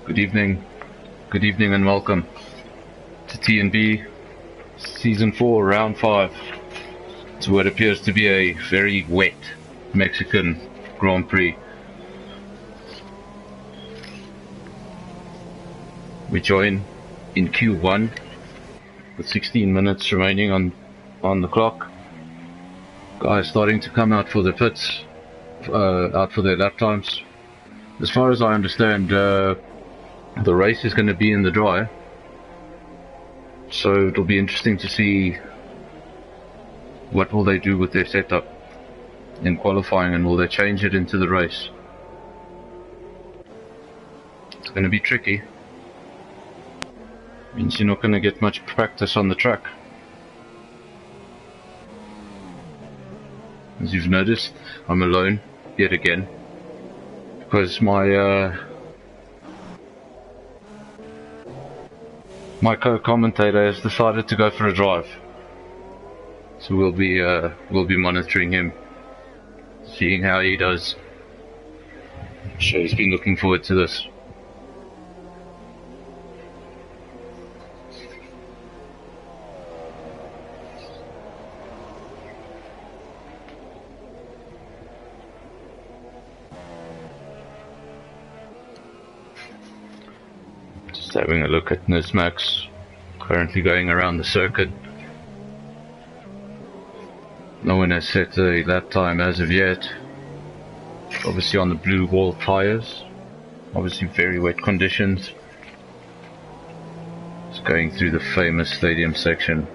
Good evening and welcome to TnB Season 4, Round 5, to what appears to be a very wet Mexican Grand Prix. We join in Q1 with 16 minutes remaining on the clock. Guys starting to come out for the pits, out for their lap times. As far as I understand, the race is going to be in the dry, so it'll be interesting to see what will they do with their setup in qualifying, and will they change it into the race. It's going to be tricky. Means you're not going to get much practice on the track. As you've noticed, I'm alone yet again, because my co-commentator has decided to go for a drive, so we'll be monitoring him, seeing how he does. I'm sure he's been looking forward to this. Just having a look at Nismax, currently going around the circuit. No one has set a lap time as of yet. Obviously on the blue wall tyres, obviously very wet conditions. Just going through the famous stadium section.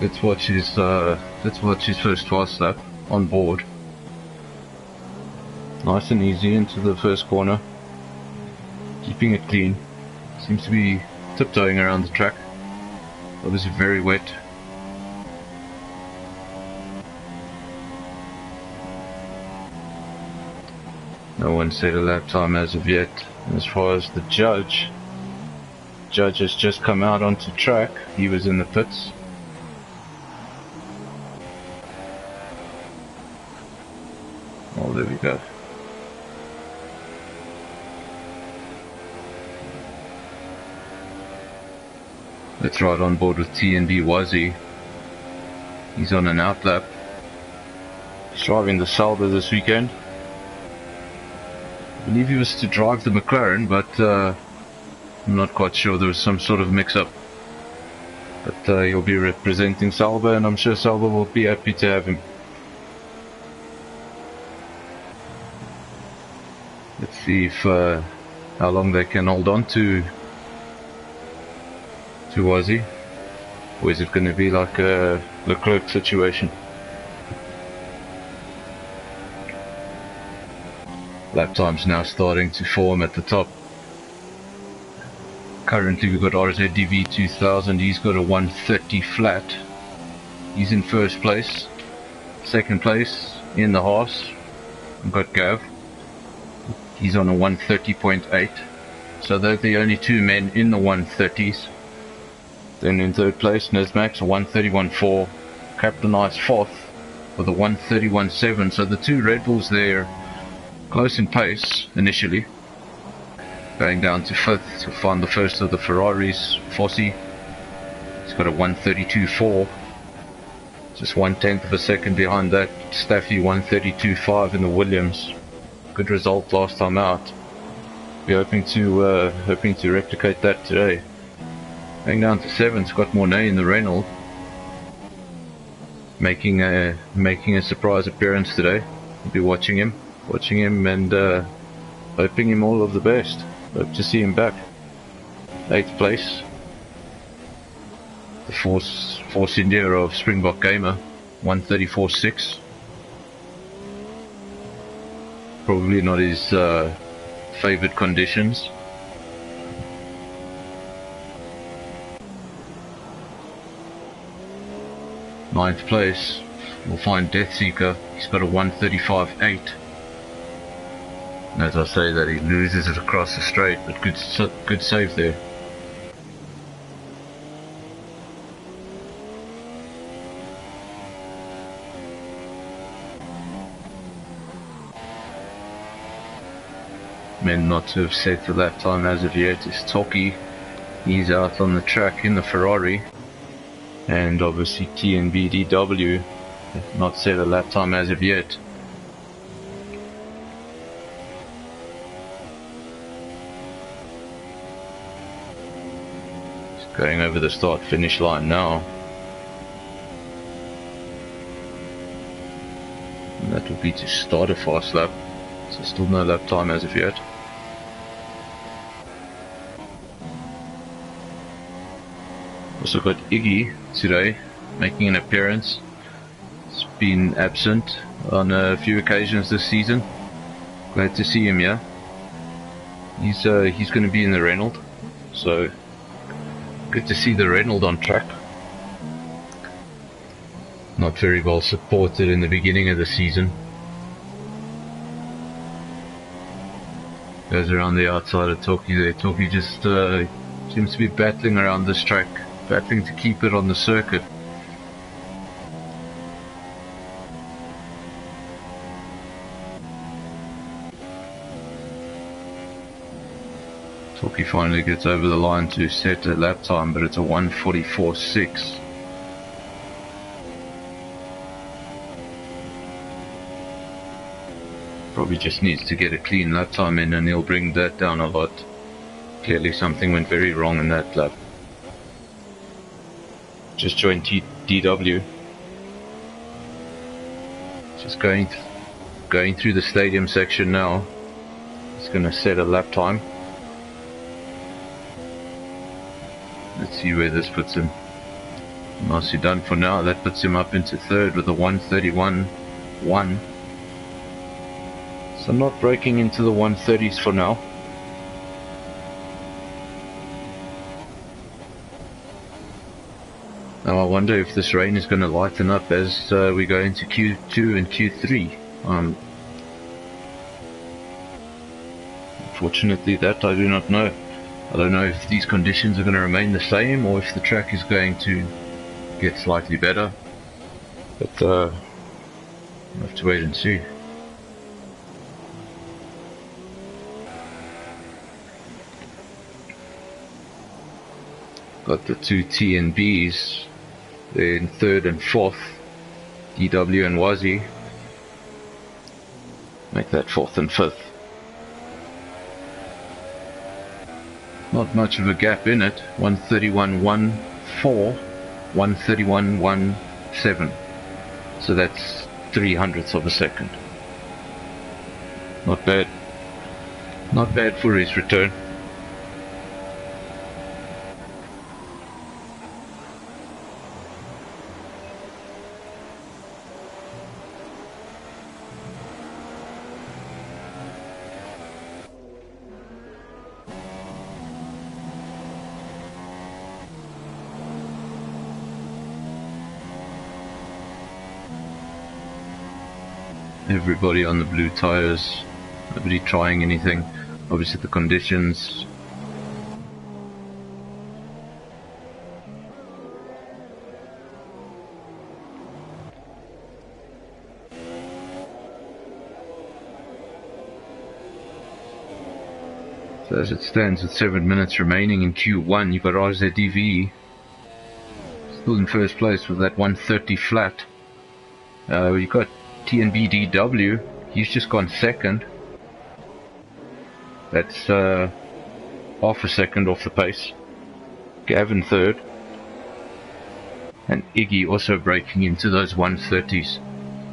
Let's watch his first fast lap on board. Nice and easy into the first corner, keeping it clean. Seems to be tiptoeing around the track. Obviously very wet. No one set a lap time as of yet. And as far as the judge has just come out onto track. He was in the pits. Oh, there we go. Let's ride on board with TnB Wazzy. He's on an outlap. He's driving the Sauber this weekend. I believe he was to drive the McLaren, but I'm not quite sure. There was some sort of mix-up. But he'll be representing Sauber, and I'm sure Sauber will be happy to have him. Let's see if how long they can hold on to Wazzy, or is it going to be like a Leclerc situation? Lap times now starting to form at the top. Currently we've got RZDV 2000, he's got a 130 flat. He's in first place. Second place in the Haas, we've got Gav. He's on a 130.8, so they're the only two men in the 130s. Then in third place, Nismax, a 131.4, Captain Ice fourth with a 131.7. So the two Red Bulls there, close in pace initially. Going down to fifth to find the first of the Ferraris, Fossey. He's got a 132.4, just 1/10 of a second behind that. Staffy 132.5 in the Williams. Good result last time out. We're hoping to replicate that today. Going down to 7th, Scott Mornay in the Renault, making a surprise appearance today. We'll be watching him and hoping him all of the best. Hope to see him back. 8th place, the Force India of Springbok Gamer, 134.6. Probably not his favoured conditions. Ninth place, we'll find Deathseeker. He's got a 135.8. And as I say that, he loses it across the straight, but good save there. Men not to have set the lap time as of yet is Toki. He's out on the track in the Ferrari. And obviously TnB DW not set a lap time as of yet. He's going over the start finish line now. And that will be to start a fast lap. So still no lap time as of yet. Also got Iggy today making an appearance. He's been absent on a few occasions this season. Glad to see him here. He's going to be in the Renault, so good to see the Renault on track. Not very well supported in the beginning of the season. Goes around the outside of Toki there. Toki just seems to be battling around this track. Battling to keep it on the circuit. Toki finally gets over the line to set a lap time, but it's a 1:44.6. Probably just needs to get a clean lap time in and he'll bring that down a lot. Clearly something went very wrong in that lap. Just joined DW. Just going through the stadium section now. It's going to set a lap time. Let's see where this puts him. Nicely done for now. That puts him up into third with a 1:31.1. So not breaking into the 1:30s for now. Now I wonder if this rain is going to lighten up as we go into Q2 and Q3. Unfortunately that I do not know. I don't know if these conditions are going to remain the same or if the track is going to get slightly better. But we'll have to wait and see. Got the two TnBs. They're in third and fourth. DW and Wazi. Make that fourth and fifth. Not much of a gap in it. 1:31.14, 1:31.17. So that's 0.03 of a second. Not bad. Not bad for his return. Everybody on the blue tires, nobody trying anything. Obviously the conditions. So as it stands with 7 minutes remaining in Q1, you've got RZDV still in first place with that 1:30 flat. You've got TnB DW, he's just gone second. That's half a second off the pace. Gavin third. And Iggy also breaking into those 1:30s.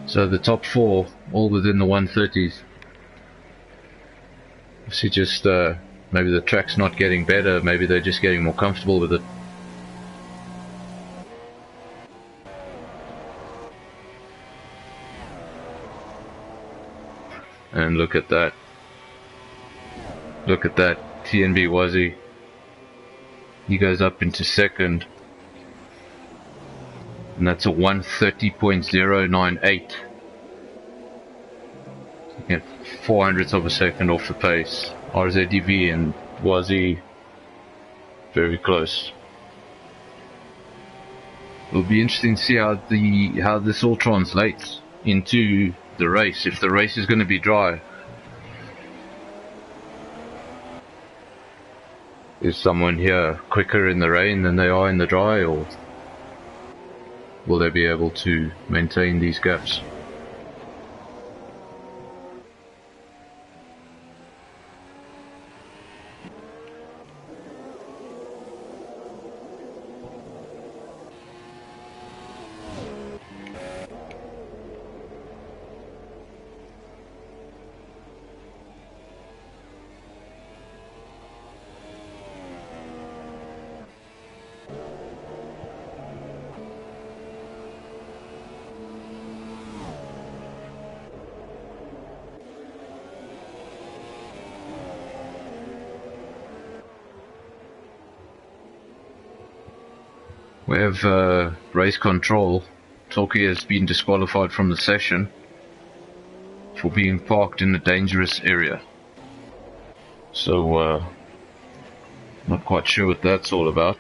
So the top four all within the 1:30s. Obviously just maybe the track's not getting better, maybe they're just getting more comfortable with it. And look at that. Look at that. TnB Wazi. He goes up into second. And that's a 1:30.098. You get 400ths of a second off the pace. RZDV and Wazi very close. It'll be interesting to see how this all translates into the race. If the race is going to be dry, is someone here quicker in the rain than they are in the dry, or will they be able to maintain these gaps? We have race control. Toki has been disqualified from the session for being parked in a dangerous area. So, not quite sure what that's all about,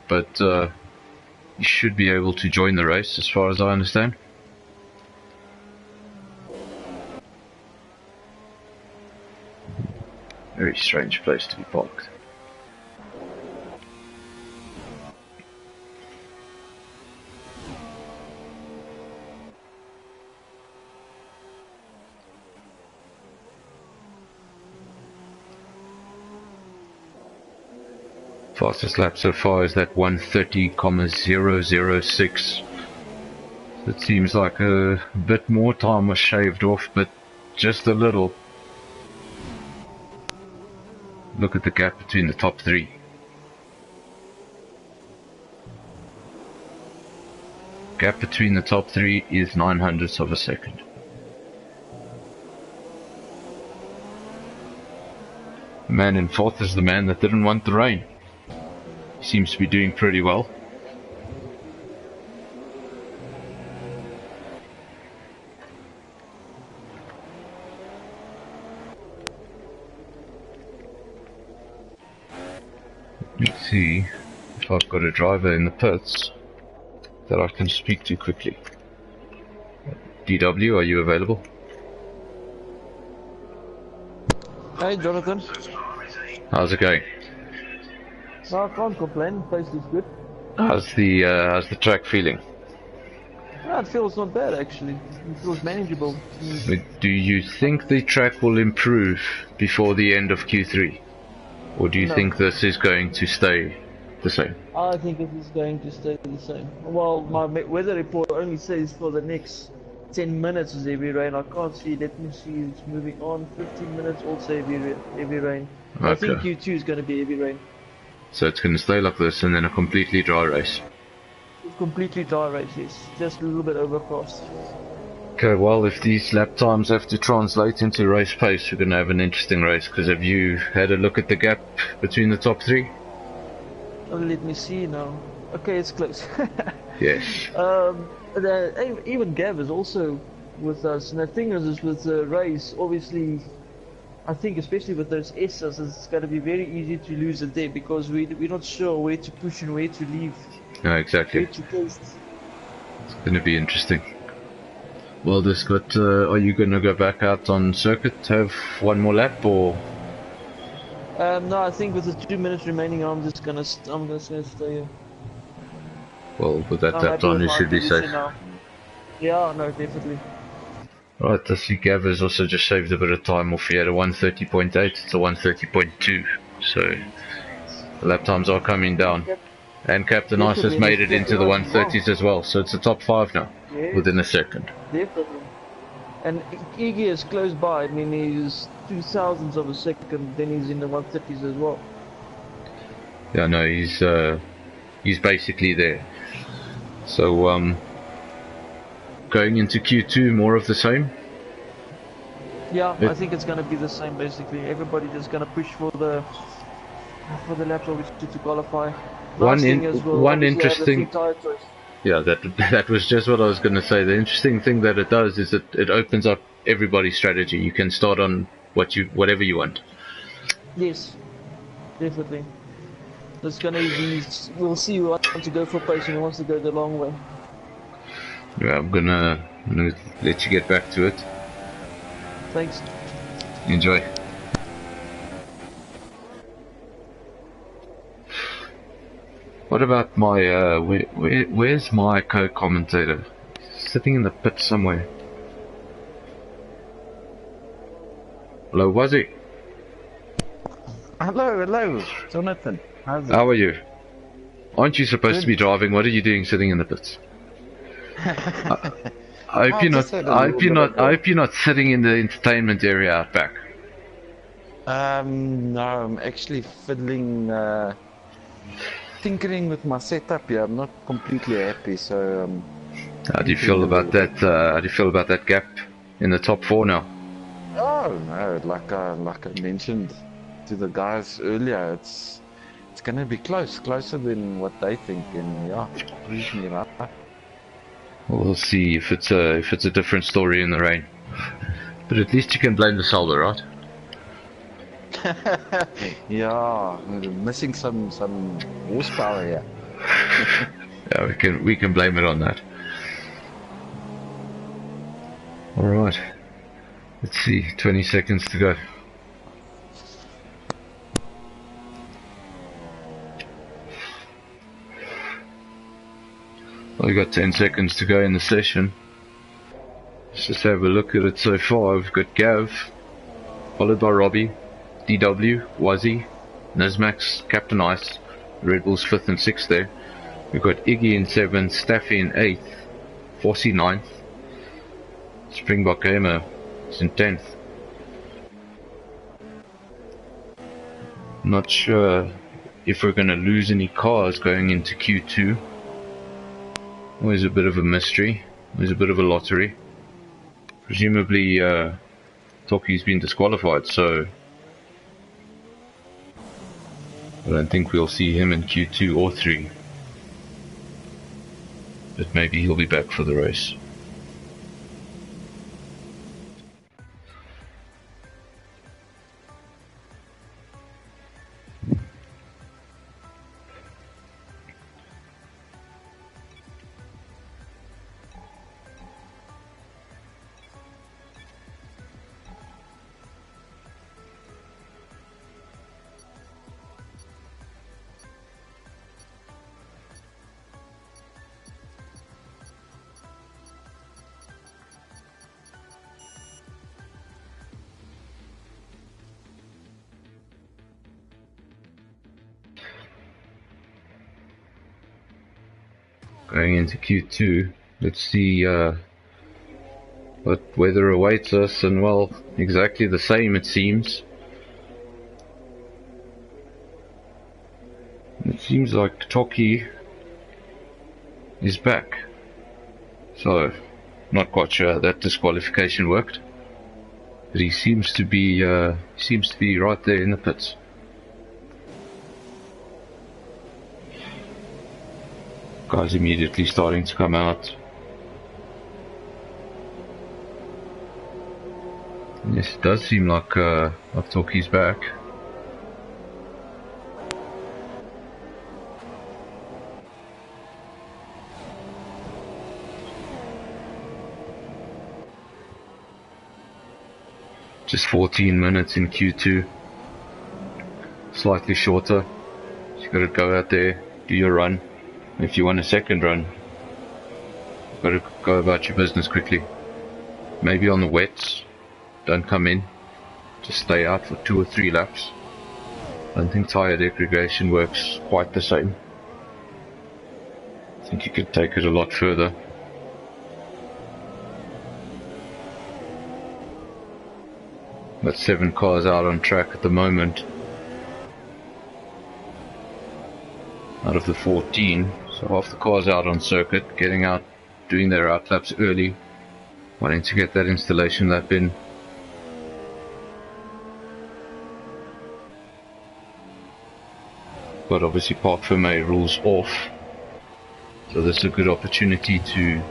but you should be able to join the race as far as I understand. Very strange place to be parked. Fastest lap so far is that 1:30,006. It seems like a bit more time was shaved off, but just a little. Look at the gap between the top three. Gap between the top three is 900ths of a second. The man in fourth is the man that didn't want the rain. He seems to be doing pretty well. Let's see if I've got a driver in the pits that I can speak to quickly. DW, are you available? Hey Jonathan. How's it going? No, I can't complain, the place is good. How's the track feeling? Yeah, it feels not bad actually. It feels manageable. But do you think the track will improve before the end of Q3? Or do you think this is going to stay the same? I think it is going to stay the same. Well, my weather report only says for the next 10 minutes is heavy rain. I can't see, let me see, it's moving on. 15 minutes also heavy rain. Okay. I think Q2 is going to be heavy rain. So it's going to stay like this and then a completely dry race. Completely dry race, yes. Just a little bit overcast. Okay, well, if these lap times have to translate into race pace, we're going to have an interesting race. Because have you had a look at the gap between the top three? Oh, let me see now. Okay, it's close. Yes. Even Gav is also with us. And the thing is with the race, obviously, I think especially with those S's, it's going to be very easy to lose it there because we're not sure where to push and where to leave. No, exactly. Where to post. It's going to be interesting. Well, this got. Are you going to go back out on circuit, have one more lap, or? No, I think with the 2 minutes remaining, I'm just gonna stay here. Well, with that lap time, you should be safe. Now. Yeah, no, definitely. Right, I see Gav has also just saved a bit of time off. He had a 1:30.8, it's a 1:30.2, so the lap times are coming down. Yep. And Captain Ice has made it into the 1:30s as well, so it's a top 5 now, yes. Within a second. Definitely. And Iggy is close by, I mean he's 0.02 of a second, then he's in the 1:30s as well. Yeah, no, he's basically there. So, going into Q2, more of the same? Yeah, I think it's going to be the same basically. Everybody just going to push for the laps obviously to qualify. One interesting. Yeah, that was just what I was going to say. The interesting thing that it does is it opens up everybody's strategy. You can start on whatever you want. Yes, definitely. It's gonna be. We'll see who wants to go for pace and who wants to go the long way. Yeah, I'm gonna let you get back to it. Thanks. Enjoy. What about my where's my co-commentator? Sitting in the pit somewhere. Hello, was he? Hello, Jonathan. How's it? How are you? Aren't you supposed to be driving? What are you doing sitting in the pits? I hope you're not sitting in the entertainment area out back. No, I'm actually tinkering with my setup here. I'm not completely happy, so How do you feel about that? How do you feel about that gap in the top 4 now? Oh no, like I mentioned to the guys earlier, it's gonna be closer than what they think, and yeah, proves me right. We'll see if it's a different story in the rain. But at least you can blame the solder, right? Yeah, missing some horsepower here. Yeah, we can blame it on that. All right. Let's see. 20 seconds to go. Well, we've got 10 seconds to go in the session. Let's just have a look at it so far. We've got Gav, followed by Robbie, DW, Wazzy, Nizmax, Captain Ice, Red Bull's 5th and 6th there. We've got Iggy in 7th, Staffy in 8th, Fossey 9th, Springbok Gamer is in 10th. Not sure if we're going to lose any cars going into Q2. Always a bit of a mystery, always a bit of a lottery. Presumably Toki's been disqualified, so I don't think we'll see him in Q2 or 3. But maybe he'll be back for the race. Going into Q2, let's see what weather awaits us, and well, exactly the same it seems. It seems like Toki is back, so not quite sure how that disqualification worked, but he seems to be right there in the pits. Guys immediately starting to come out. Yes, it does seem like Toki's back. Just 14 minutes in Q2. Slightly shorter. You've got to go out there, do your run. If you want a second run, you've got to go about your business quickly. Maybe on the wets, don't come in. Just stay out for 2 or 3 laps. I don't think tyre degradation works quite the same. I think you could take it a lot further. Got 7 cars out on track at the moment. Out of the 14, so half the cars out on circuit, getting out, doing their out laps early, wanting to get that installation lap in. But obviously Park Fermé rules off, so this is a good opportunity to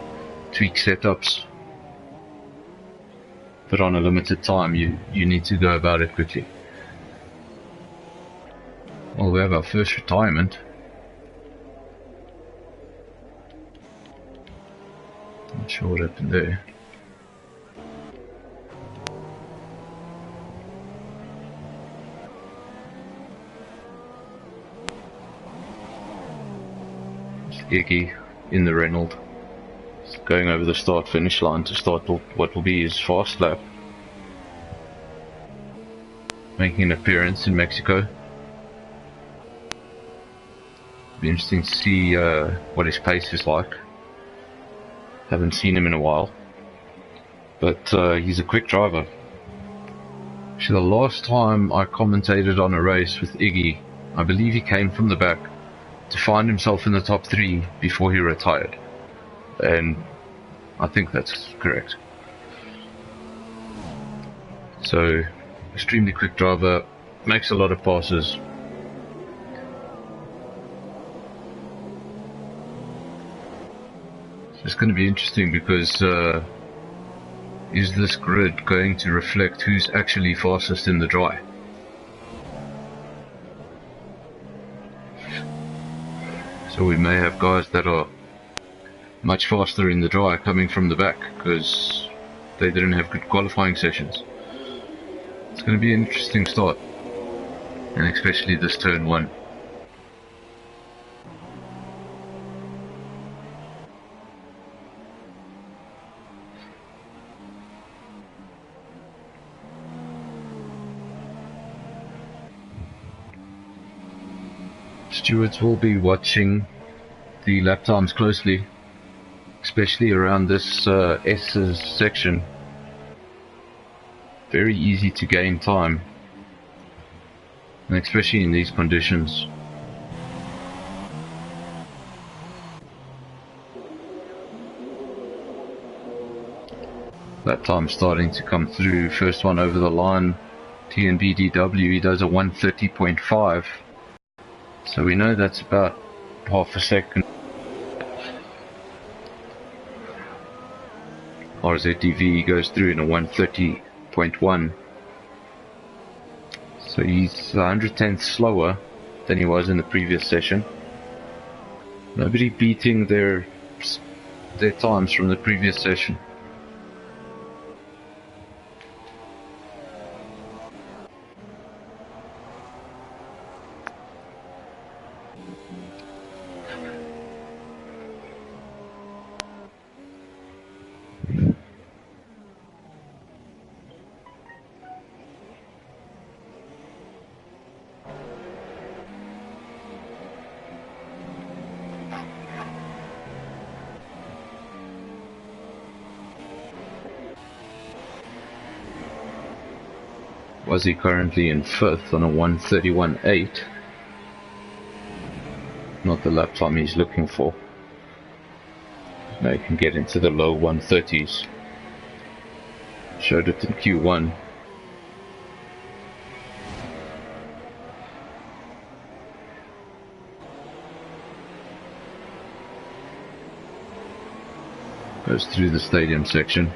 tweak setups but on a limited time, you need to go about it quickly. Well, we have our first retirement. Not sure what happened there. It's Iggy in the Reynolds, going over the start-finish line to start what will be his fast lap, making an appearance in Mexico. Be interesting to see what his pace is like. Haven't seen him in a while, but he's a quick driver. Actually, the last time I commentated on a race with Iggy, I believe he came from the back to find himself in the top 3 before he retired, and I think that's correct. So, extremely quick driver, makes a lot of passes. It's going to be interesting because is this grid going to reflect who's actually fastest in the dry? So we may have guys that are much faster in the dry coming from the back because they didn't have good qualifying sessions. It's going to be an interesting start, and especially this turn 1. Stewards will be watching the lap times closely, especially around this S's section. Very easy to gain time, and especially in these conditions. Lap time starting to come through. First one over the line, TnB DW, he does a 1:30.5. So we know that's about half a second. RZDV goes through in a 1:30.1. So he's 100/10 slower than he was in the previous session. Nobody beating their times from the previous session. Was he currently in 5th on a 1:31.8? Not the lap time he's looking for. Now he can get into the low 1:30s. Showed it in Q1. Goes through the stadium section.